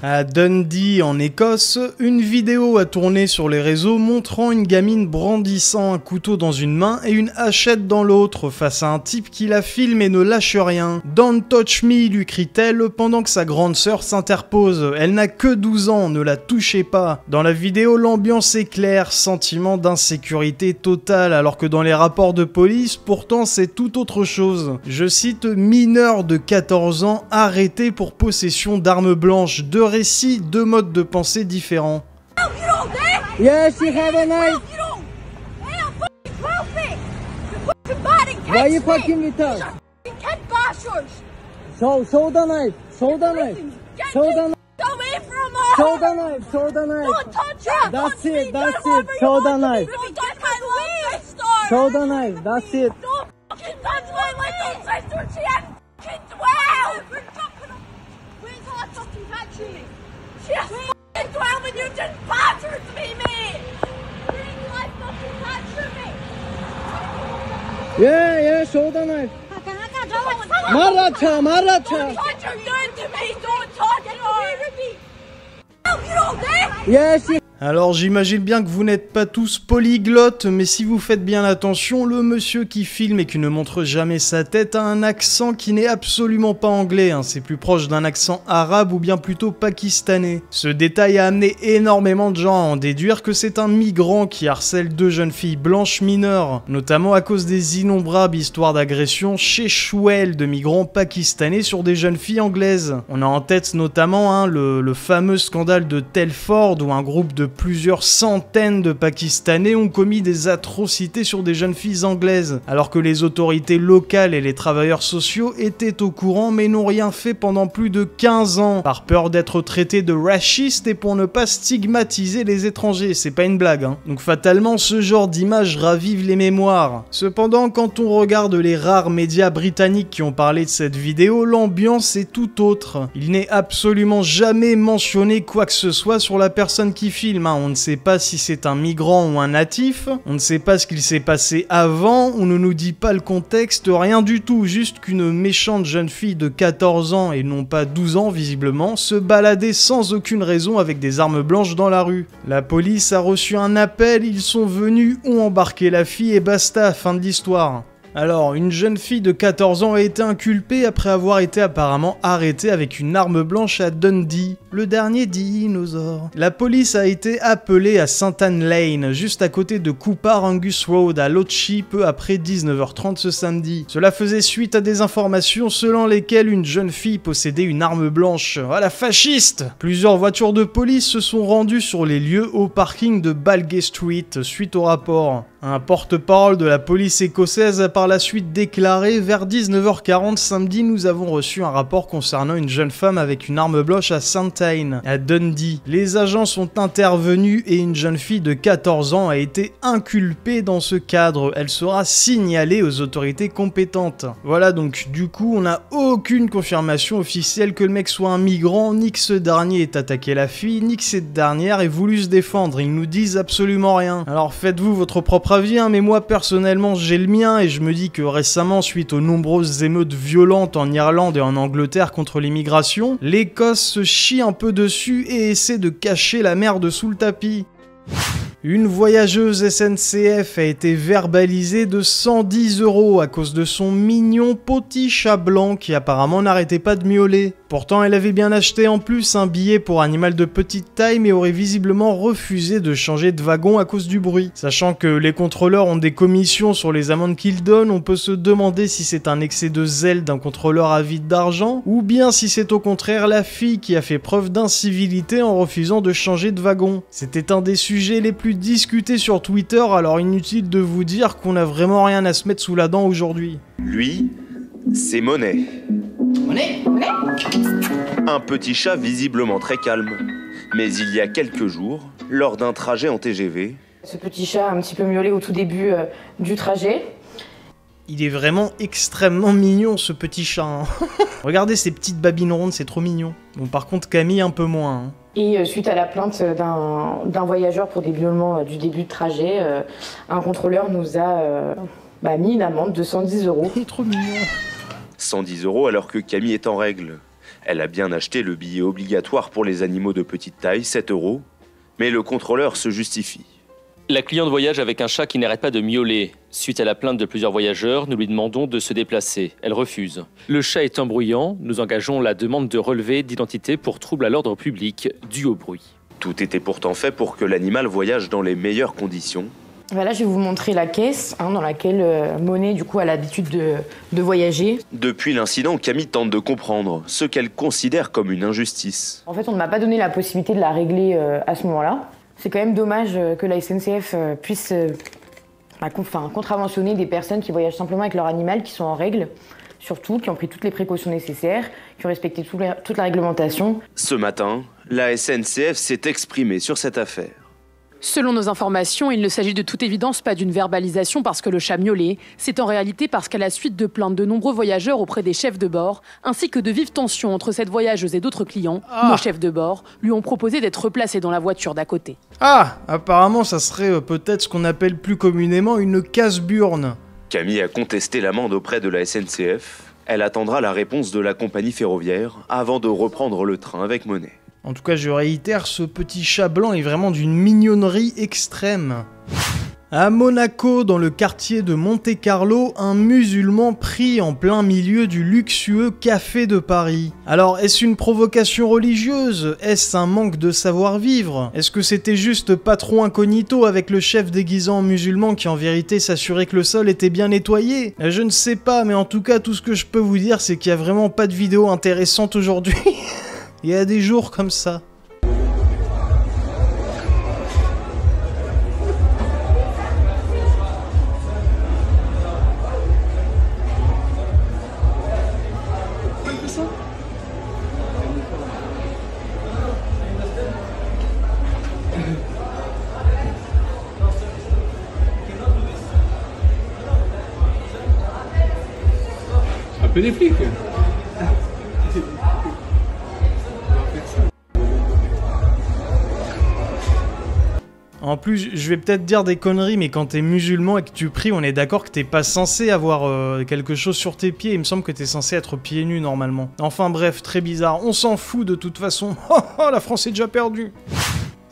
À Dundee, en Écosse, une vidéo a tourné sur les réseaux montrant une gamine brandissant un couteau dans une main et une hachette dans l'autre face à un type qui la filme et ne lâche rien. « Don't touch me » lui crie-t-elle pendant que sa grande sœur s'interpose. Elle n'a que 12 ans, ne la touchez pas. Dans la vidéo, l'ambiance est claire, sentiment d'insécurité totale, alors que dans les rapports de police, pourtant c'est tout autre chose. Je cite « mineur de 14 ans arrêté pour possession d'armes blanches ». Deux récits, deux modes de pensée différents. Yes, you have a knife. Why are you fucking with us? Show the knife. Show the knife. Show the knife. Show the knife. Show the knife. Don't touch her. That's it. That's it. Show the knife. Don't touch my sister. Show the knife. That's it. Don't fucking touch my little sister. She has fucking 12. Wait until I fucking catch you. She has fucking 12 and you just battered me, mate. Wait until I fucking catch you. Yeah, show the knife. Maracha. Don't touch her, you're to me. Don't touch her. You don't dare. Yes, you. Alors j'imagine bien que vous n'êtes pas tous polyglottes, mais si vous faites bien attention, le monsieur qui filme et qui ne montre jamais sa tête a un accent qui n'est absolument pas anglais, hein. C'est plus proche d'un accent arabe ou bien plutôt pakistanais. Ce détail a amené énormément de gens à en déduire que c'est un migrant qui harcèle deux jeunes filles blanches mineures, notamment à cause des innombrables histoires d'agression sexuelle de migrants pakistanais sur des jeunes filles anglaises. On a en tête notamment le fameux scandale de Telford où un groupe de plusieurs centaines de Pakistanais ont commis des atrocités sur des jeunes filles anglaises, alors que les autorités locales et les travailleurs sociaux étaient au courant mais n'ont rien fait pendant plus de 15 ans, par peur d'être traités de racistes et pour ne pas stigmatiser les étrangers, c'est pas une blague, hein. Donc fatalement, ce genre d'images ravive les mémoires. Cependant, quand on regarde les rares médias britanniques qui ont parlé de cette vidéo, l'ambiance est tout autre. Il n'est absolument jamais mentionné quoi que ce soit sur la personne qui filme. On ne sait pas si c'est un migrant ou un natif, on ne sait pas ce qu'il s'est passé avant, on ne nous dit pas le contexte, rien du tout, juste qu'une méchante jeune fille de 14 ans et non pas 12 ans visiblement, se baladait sans aucune raison avec des armes blanches dans la rue. La police a reçu un appel, ils sont venus, ont embarqué la fille et basta, fin de l'histoire. Alors, une jeune fille de 14 ans a été inculpée après avoir été apparemment arrêtée avec une arme blanche à Dundee, le dernier dinosaure. La police a été appelée à St Anne Lane, juste à côté de Cooper Angus Road à Lochie, peu après 19h30 ce samedi. Cela faisait suite à des informations selon lesquelles une jeune fille possédait une arme blanche. Ah, la fasciste! Plusieurs voitures de police se sont rendues sur les lieux au parking de Balgay Street suite au rapport. Un porte-parole de la police écossaise a par la suite déclaré « Vers 19h40 samedi, nous avons reçu un rapport concernant une jeune femme avec une arme blanche à St Anne, à Dundee. Les agents sont intervenus et une jeune fille de 14 ans a été inculpée dans ce cadre. Elle sera signalée aux autorités compétentes. » Voilà, donc du coup, on n'a aucune confirmation officielle que le mec soit un migrant, ni que ce dernier ait attaqué la fille, ni que cette dernière ait voulu se défendre. Ils nous disent absolument rien. Alors faites-vous votre propre avis, hein, mais moi personnellement j'ai le mien et je me dis que récemment, suite aux nombreuses émeutes violentes en Irlande et en Angleterre contre l'immigration, l'Écosse se chie un peu dessus et essaie de cacher la merde sous le tapis. Une voyageuse SNCF a été verbalisée de 110 € à cause de son mignon petit chat blanc qui apparemment n'arrêtait pas de miauler. Pourtant, elle avait bien acheté en plus un billet pour animal de petite taille mais aurait visiblement refusé de changer de wagon à cause du bruit. Sachant que les contrôleurs ont des commissions sur les amendes qu'ils donnent, on peut se demander si c'est un excès de zèle d'un contrôleur avide d'argent ou bien si c'est au contraire la fille qui a fait preuve d'incivilité en refusant de changer de wagon. C'était un des sujets les plus discutés sur Twitter, alors inutile de vous dire qu'on a vraiment rien à se mettre sous la dent aujourd'hui. Lui, c'est Monet. Monet. Un petit chat visiblement très calme. Mais il y a quelques jours, lors d'un trajet en TGV... Ce petit chat a un petit peu miaulé au tout début du trajet. Il est vraiment extrêmement mignon ce petit chat. Hein. Regardez ces petites babines rondes, c'est trop mignon. Bon, par contre Camille un peu moins. Hein. Et suite à la plainte d'un voyageur pour des miaulements du début de trajet, un contrôleur nous a mis une amende de 110 €. Il est trop mignon. 110 € alors que Camille est en règle. Elle a bien acheté le billet obligatoire pour les animaux de petite taille, 7 €, mais le contrôleur se justifie. La cliente voyage avec un chat qui n'arrête pas de miauler. Suite à la plainte de plusieurs voyageurs, nous lui demandons de se déplacer. Elle refuse. Le chat étant bruyant, nous engageons la demande de relevé d'identité pour trouble à l'ordre public dû au bruit. Tout était pourtant fait pour que l'animal voyage dans les meilleures conditions. Voilà, je vais vous montrer la caisse dans laquelle Monet du coup a l'habitude de voyager. Depuis l'incident, Camille tente de comprendre ce qu'elle considère comme une injustice. En fait, on ne m'a pas donné la possibilité de la régler à ce moment-là. C'est quand même dommage que la SNCF puisse contraventionner des personnes qui voyagent simplement avec leur animal, qui sont en règle, surtout, qui ont pris toutes les précautions nécessaires, qui ont respecté toute la réglementation. Ce matin, la SNCF s'est exprimée sur cette affaire. Selon nos informations, il ne s'agit de toute évidence pas d'une verbalisation parce que le chat miaulait. C'est en réalité parce qu'à la suite de plaintes de nombreux voyageurs auprès des chefs de bord, ainsi que de vives tensions entre cette voyageuse et d'autres clients, nos chefs de bord lui ont proposé d'être replacés dans la voiture d'à côté. Ah, apparemment ça serait peut-être ce qu'on appelle plus communément une casse-burne. Camille a contesté l'amende auprès de la SNCF. Elle attendra la réponse de la compagnie ferroviaire avant de reprendre le train avec Monet. En tout cas, je réitère, ce petit chat blanc est vraiment d'une mignonnerie extrême. À Monaco, dans le quartier de Monte-Carlo, un musulman pris en plein milieu du luxueux café de Paris. Alors, est-ce une provocation religieuse? Est-ce un manque de savoir-vivre? Est-ce que c'était juste patron incognito avec le chef déguisé en musulman qui en vérité s'assurait que le sol était bien nettoyé? Je ne sais pas, mais en tout cas, tout ce que je peux vous dire, c'est qu'il n'y a vraiment pas de vidéo intéressante aujourd'hui. Il y a des jours comme ça. Un peu des flics. En plus, je vais peut-être dire des conneries, mais quand t'es musulman et que tu pries, on est d'accord que t'es pas censé avoir quelque chose sur tes pieds. Il me semble que t'es censé être pieds nus normalement. Enfin bref, très bizarre. On s'en fout de toute façon. Oh, la France est déjà perdue.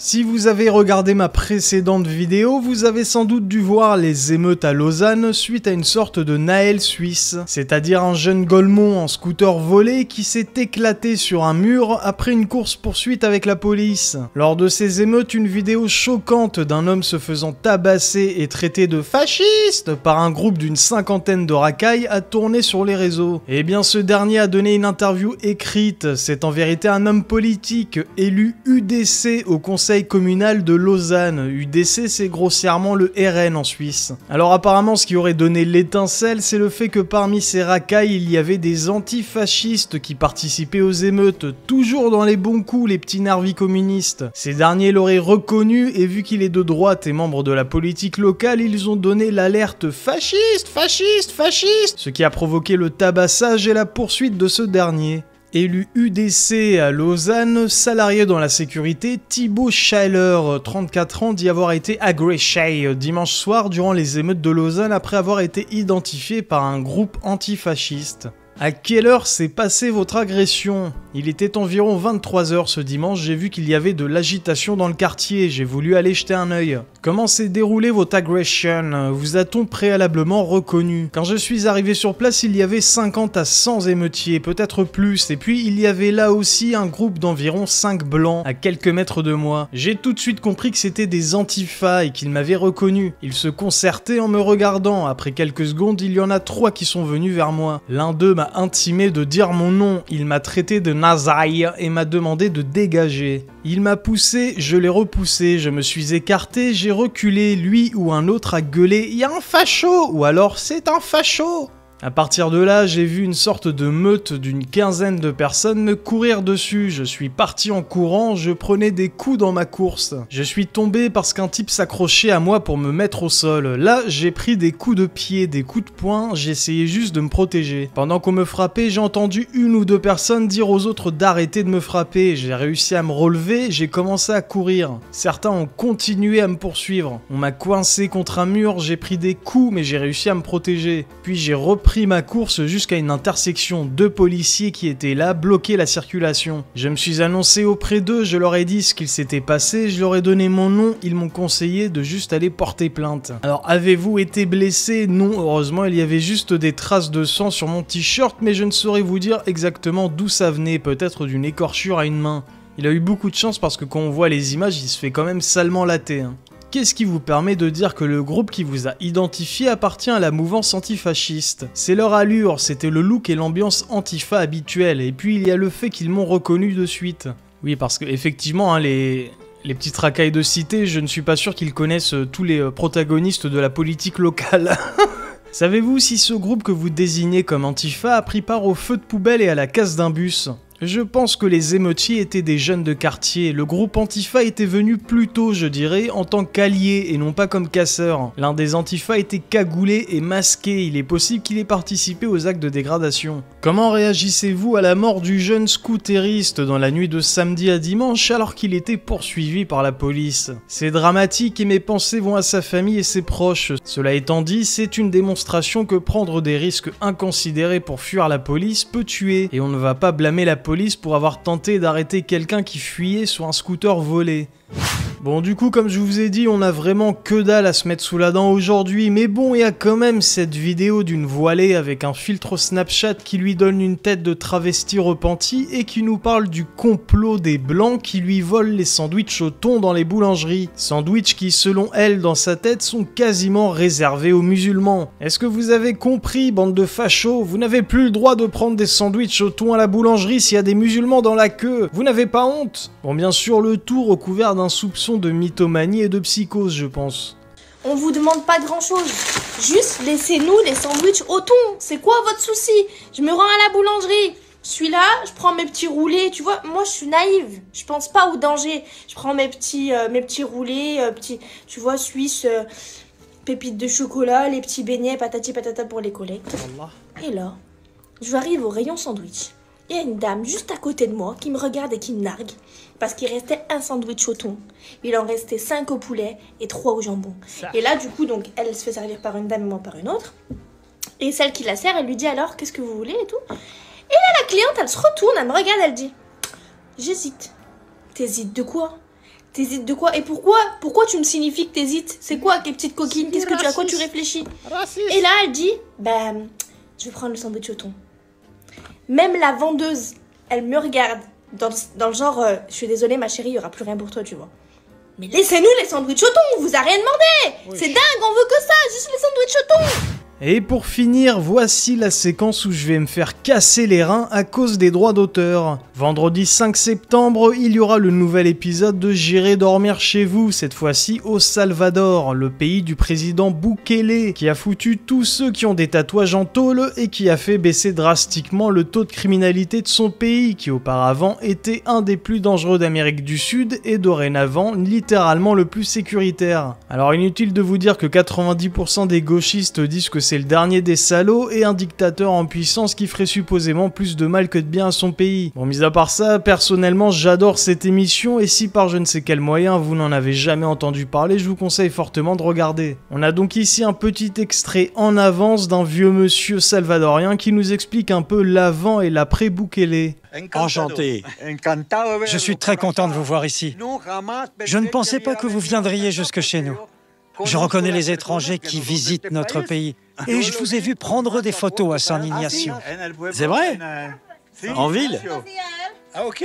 Si vous avez regardé ma précédente vidéo, vous avez sans doute dû voir les émeutes à Lausanne suite à une sorte de Naël suisse, c'est-à-dire un jeune golemon en scooter volé qui s'est éclaté sur un mur après une course-poursuite avec la police. Lors de ces émeutes, une vidéo choquante d'un homme se faisant tabasser et traité de fasciste par un groupe d'une 50aine de racailles a tourné sur les réseaux. Et bien ce dernier a donné une interview écrite, c'est en vérité un homme politique élu UDC au conseil communal de Lausanne. UDC, c'est grossièrement le RN en Suisse. Alors apparemment, ce qui aurait donné l'étincelle, c'est le fait que parmi ces racailles, il y avait des antifascistes qui participaient aux émeutes, toujours dans les bons coups, les petits narvis communistes. Ces derniers l'auraient reconnu et vu qu'il est de droite et membre de la politique locale, ils ont donné l'alerte fasciste, fasciste, fasciste, ce qui a provoqué le tabassage et la poursuite de ce dernier. Élu UDC à Lausanne, salarié dans la sécurité, Thibaut Schailer, 34 ans, dit avoir été agressé dimanche soir durant les émeutes de Lausanne après avoir été identifié par un groupe antifasciste. À quelle heure s'est passée votre agression? Il était environ 23 h ce dimanche, j'ai vu qu'il y avait de l'agitation dans le quartier, j'ai voulu aller jeter un œil. Comment s'est déroulée votre agression? Vous a-t-on préalablement reconnu? Quand je suis arrivé sur place, il y avait 50 à 100 émeutiers, peut-être plus, et puis il y avait là aussi un groupe d'environ 5 blancs, à quelques mètres de moi. J'ai tout de suite compris que c'était des antifas et qu'ils m'avaient reconnu. Ils se concertaient en me regardant, après quelques secondes, il y en a 3 qui sont venus vers moi. L'un d'eux m'a intimé de dire mon nom, il m'a traité de nazaï et m'a demandé de dégager. Il m'a poussé, je l'ai repoussé, je me suis écarté, j'ai reculé, lui ou un autre a gueulé « Y a un facho !» ou alors « C'est un facho !» À partir de là, j'ai vu une sorte de meute d'une quinzaine de personnes me courir dessus. Je suis parti en courant, je prenais des coups dans ma course. Je suis tombé parce qu'un type s'accrochait à moi pour me mettre au sol. Là, j'ai pris des coups de pied, des coups de poing, j'essayais juste de me protéger. Pendant qu'on me frappait, j'ai entendu 1 ou 2 personnes dire aux autres d'arrêter de me frapper. J'ai réussi à me relever, j'ai commencé à courir. Certains ont continué à me poursuivre. On m'a coincé contre un mur, j'ai pris des coups mais j'ai réussi à me protéger. Puis j'ai repris repris ma course jusqu'à une intersection. 2 policiers qui étaient là bloquaient la circulation. Je me suis annoncé auprès d'eux, je leur ai dit ce qu'il s'était passé, je leur ai donné mon nom, ils m'ont conseillé de juste aller porter plainte. Alors avez-vous été blessé? Non, heureusement il y avait juste des traces de sang sur mon t-shirt, mais je ne saurais vous dire exactement d'où ça venait, peut-être d'une écorchure à une main. Il a eu beaucoup de chance parce que quand on voit les images, il se fait quand même salement latter. Qu'est-ce qui vous permet de dire que le groupe qui vous a identifié appartient à la mouvance antifasciste? C'est leur allure, c'était le look et l'ambiance antifa habituelle, et puis il y a le fait qu'ils m'ont reconnu de suite. Oui, parce que effectivement, les petites racailles de cité, je ne suis pas sûr qu'ils connaissent tous les protagonistes de la politique locale. Savez-vous si ce groupe que vous désignez comme Antifa a pris part au feu de poubelle et à la casse d'un bus? Je pense que les émeutiers étaient des jeunes de quartier. Le groupe Antifa était venu plus tôt, je dirais, en tant qu'allié et non pas comme casseur. L'un des Antifa était cagoulé et masqué. Il est possible qu'il ait participé aux actes de dégradation. Comment réagissez-vous à la mort du jeune scooteriste dans la nuit de samedi à dimanche alors qu'il était poursuivi par la police? C'est dramatique et mes pensées vont à sa famille et ses proches. Cela étant dit, c'est une démonstration que prendre des risques inconsidérés pour fuir la police peut tuer. Et on ne va pas blâmer la police pour avoir tenté d'arrêter quelqu'un qui fuyait sur un scooter volé. Bon, du coup, comme je vous ai dit, on a vraiment que dalle à se mettre sous la dent aujourd'hui, mais bon, il y a quand même cette vidéo d'une voilée avec un filtre Snapchat qui lui donne une tête de travesti repenti et qui nous parle du complot des blancs qui lui volent les sandwichs au thon dans les boulangeries. Sandwichs qui, selon elle, dans sa tête, sont quasiment réservés aux musulmans. Est-ce que vous avez compris, bande de fachos? Vous n'avez plus le droit de prendre des sandwichs au thon à la boulangerie s'il y a des musulmans dans la queue. Vous n'avez pas honte? Bon, bien sûr, le tout recouvert d'un soupçon de mythomanie et de psychose, je pense. On vous demande pas grand chose. Juste laissez-nous les sandwichs au thon. C'est quoi votre souci? Je me rends à la boulangerie. Je suis là, je prends mes petits roulés. Tu vois, moi je suis naïve. Je pense pas au danger. Je prends mes petits roulés, tu vois, suisses, pépites de chocolat, les petits beignets, patati patata pour les collectes. Et là, je arrive au rayon sandwich. Il y a une dame juste à côté de moi qui me regarde et qui me nargue. Parce qu'il restait un sandwich au thon. Il en restait 5 au poulet et 3 au jambon. Et là, du coup, donc, elle se fait servir par une dame et moi par une autre. Et celle qui la sert, elle lui dit alors, qu'est-ce que vous voulez et tout. Et là, la cliente, elle se retourne, elle me regarde, elle dit, j'hésite. T'hésites de quoi? T'hésites de quoi? Et pourquoi? Pourquoi tu me signifies que t'hésites? C'est quoi, tes petites coquines? Qu'est-ce que tu as? Quoi tu réfléchis? Et là, elle dit, je vais prendre le sandwich au thon. Même la vendeuse, elle me regarde dans le genre, je suis désolée ma chérie, il n'y aura plus rien pour toi, tu vois. Mais laissez-nous les sandwichs au thon, on vous a rien demandé. Oui. C'est dingue, on veut que ça, juste les sandwichs au thon. Et pour finir, voici la séquence où je vais me faire casser les reins à cause des droits d'auteur. Vendredi 5 septembre, il y aura le nouvel épisode de J'irai dormir chez vous, cette fois-ci au Salvador, le pays du président Bukele, qui a foutu tous ceux qui ont des tatouages en tôle et qui a fait baisser drastiquement le taux de criminalité de son pays, qui auparavant était un des plus dangereux d'Amérique du Sud et dorénavant littéralement le plus sécuritaire. Alors inutile de vous dire que 90% des gauchistes disent que c'est le dernier des salauds et un dictateur en puissance qui ferait supposément plus de mal que de bien à son pays. Bon, mis à part ça, personnellement, j'adore cette émission et si par je ne sais quel moyen vous n'en avez jamais entendu parler, je vous conseille fortement de regarder. On a donc ici un petit extrait en avance d'un vieux monsieur salvadorien qui nous explique un peu l'avant et l'après Bukele. Enchanté. Je suis très content de vous voir ici. Je ne pensais pas que vous viendriez jusque chez nous. Je reconnais les étrangers qui visitent notre pays et je vous ai vu prendre des photos à San Ignacio. C'est vrai? En ville? Ah, ok.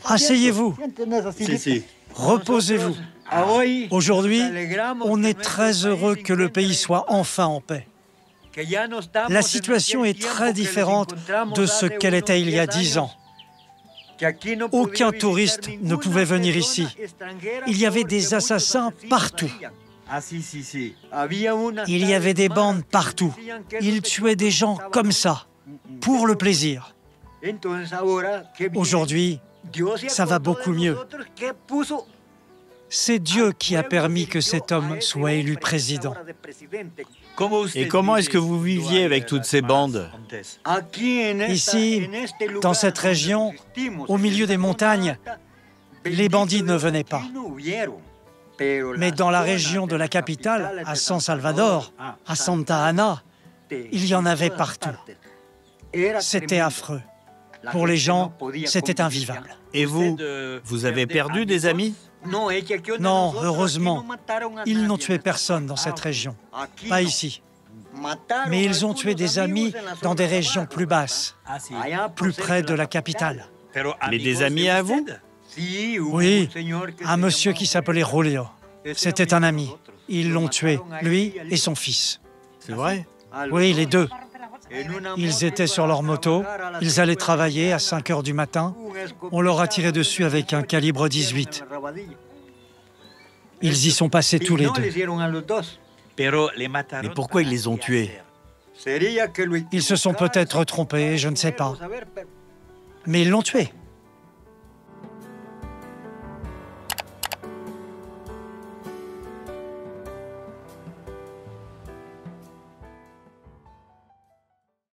Asseyez-vous. Si. Reposez-vous. Aujourd'hui, on est très heureux que le pays soit enfin en paix. La situation est très différente de ce qu'elle était il y a 10 ans. Aucun touriste ne pouvait venir ici. Il y avait des assassins partout. Il y avait des bandes partout. Ils tuaient des gens comme ça, pour le plaisir. Aujourd'hui, ça va beaucoup mieux. C'est Dieu qui a permis que cet homme soit élu président. Et comment est-ce que vous viviez avec toutes ces bandes? Ici, dans cette région, au milieu des montagnes, les bandits ne venaient pas. Mais dans la région de la capitale, à San Salvador, à Santa Ana, Il y en avait partout. C'était affreux. Pour les gens, c'était invivable. Et vous, vous avez perdu des amis? Non, heureusement, ils n'ont tué personne dans cette région. Pas ici. Mais ils ont tué des amis dans des régions plus basses, plus près de la capitale. Mais des amis à vous? Oui, un monsieur qui s'appelait Julio. C'était un ami. Ils l'ont tué, lui et son fils. C'est vrai? Oui, les deux. Ils étaient sur leur moto, ils allaient travailler à 5 heures du matin. On leur a tiré dessus avec un calibre 18. Ils y sont passés tous les deux. Mais pourquoi ils les ont tués? Ils se sont peut-être trompés, je ne sais pas. Mais ils l'ont tué.